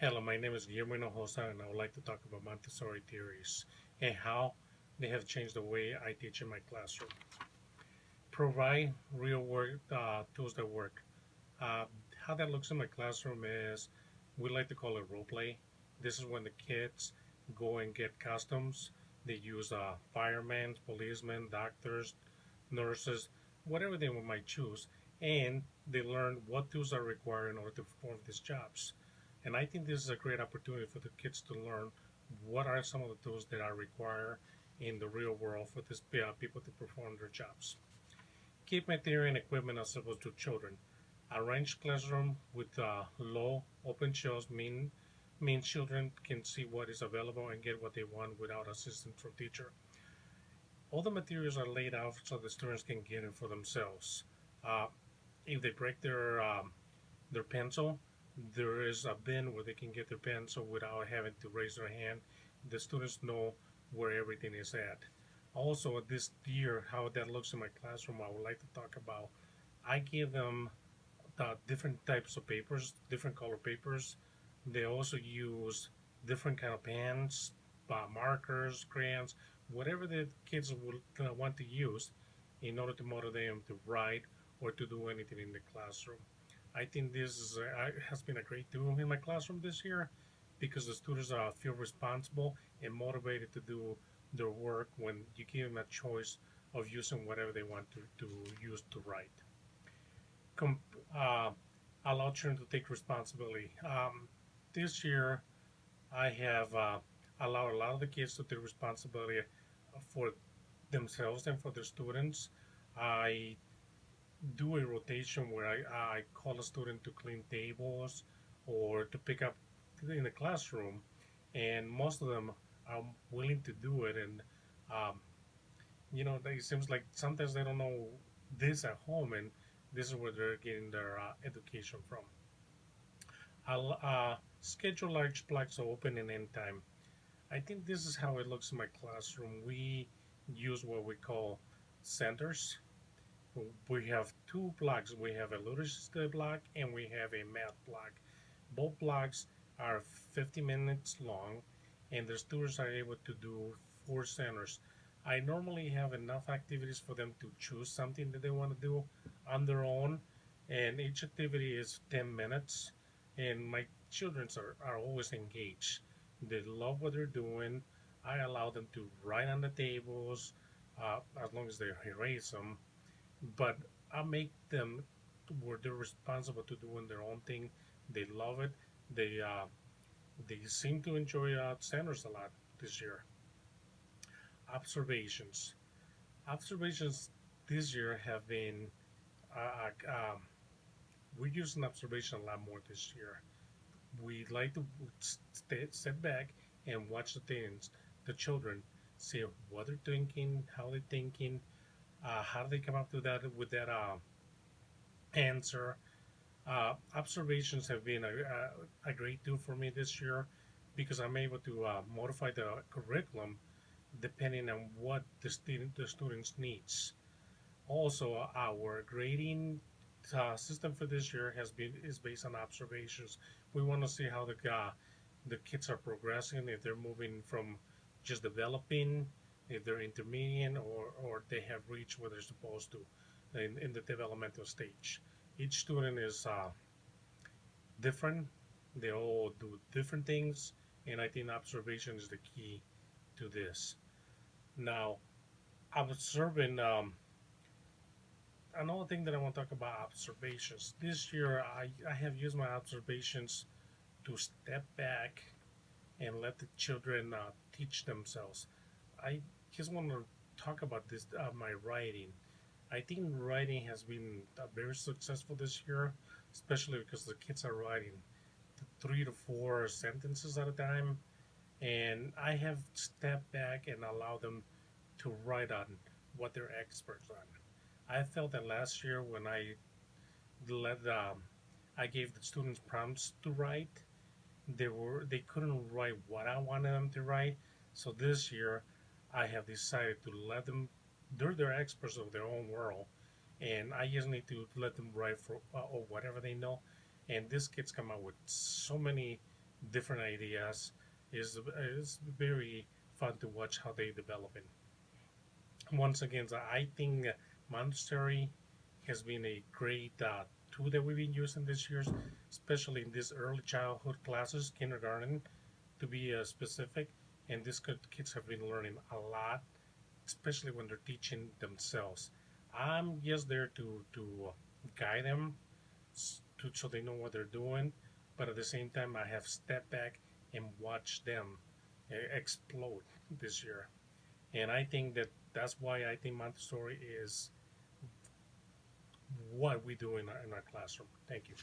Hello, my name is Guillermo Hinojosa, and I would like to talk about Montessori theories and how they have changed the way I teach in my classroom. Provide real work tools that work. Uh, how that looks in my classroom is we like to call it role play. This is when the kids go and get costumes. They use firemen, policemen, doctors, nurses, whatever they might choose, and they learn what tools are required in order to perform these jobs. And I think this is a great opportunity for the kids to learn what are some of the tools that are required in the real world for these people to perform their jobs. Keep material and equipment accessible to children. Arrange classroom with low open shelves means children can see what is available and get what they want without assistance from teacher. All the materials are laid out so the students can get it for themselves. Uh, if they break their pencil, there is a bin where they can get their pencil without having to raise their hand. The students know where everything is at. Also, this year, how that looks in my classroom, I would like to talk about. I give them different types of papers, different color papers. They also use different kind of pens, markers, crayons, whatever the kids would want to use in order to motivate them to write or to do anything in the classroom. I think this has been a great tool in my classroom this year because the students feel responsible and motivated to do their work when you give them a choice of using whatever they want to use to write. Com- uh, Allow children to take responsibility. This year, I have allowed a lot of the kids to take responsibility for themselves and for their students. I do a rotation where I call a student to clean tables or to pick up in the classroom, and most of them are willing to do it. And um, it seems like sometimes they don't know this at home, and this is where they're getting their education from. I'll schedule large blocks of open and end time. I think this is how it looks in my classroom. We use what we call centers. We have two blocks. We have a literacy block and we have a math block. Both blocks are 50 minutes long, and the students are able to do four centers. I normally have enough activities for them to choose something that they want to do on their own, and each activity is 10 minutes. And my children are always engaged. They love what they're doing. I allow them to write on the tables as long as they erase them, but I make them where they're responsible to doing their own thing. They love it. They seem to enjoy centers a lot this year. Observations. Observations this year have been uh, uh, um, we're using observation a lot more this year. We like to sit back and watch the things, the children, see what they're thinking, how they're thinking, how do they come up to that with that answer. Observations have been a great tool for me this year because I'm able to modify the curriculum depending on what the students needs. Also, our grading system for this year has been is based on observations. We want to see how the kids are progressing, if they're moving from just developing, if they're intermediate, or they have reached where they're supposed to in the developmental stage. Each student is different. They all do different things, and I think observation is the key to this. Now, observing another thing that I want to talk about observations. This year, I have used my observations to step back and let the children teach themselves. I just want to talk about this my writing. I think writing has been very successful this year, especially because the kids are writing 3 to 4 sentences at a time, and I have stepped back and allowed them to write on what they're experts on. I felt that last year when let I gave the students prompts to write, they couldn't write what I wanted them to write. So this year, I have decided to let them. They're experts of their own world, and I just need to let them write for or whatever they know. And these kids come out with so many. different ideas. Is very fun to watch how they develop it. Once again, so I think Montessori has been a great tool that we've been using this year, especially in these early childhood classes, kindergarten to be specific. And these kids have been learning a lot, especially when they're teaching themselves. I'm just there to guide them so they know what they're doing, but at the same time, I have stepped back and watched them explode this year. And I think that's why I think Montessori is what we do in our classroom. Thank you.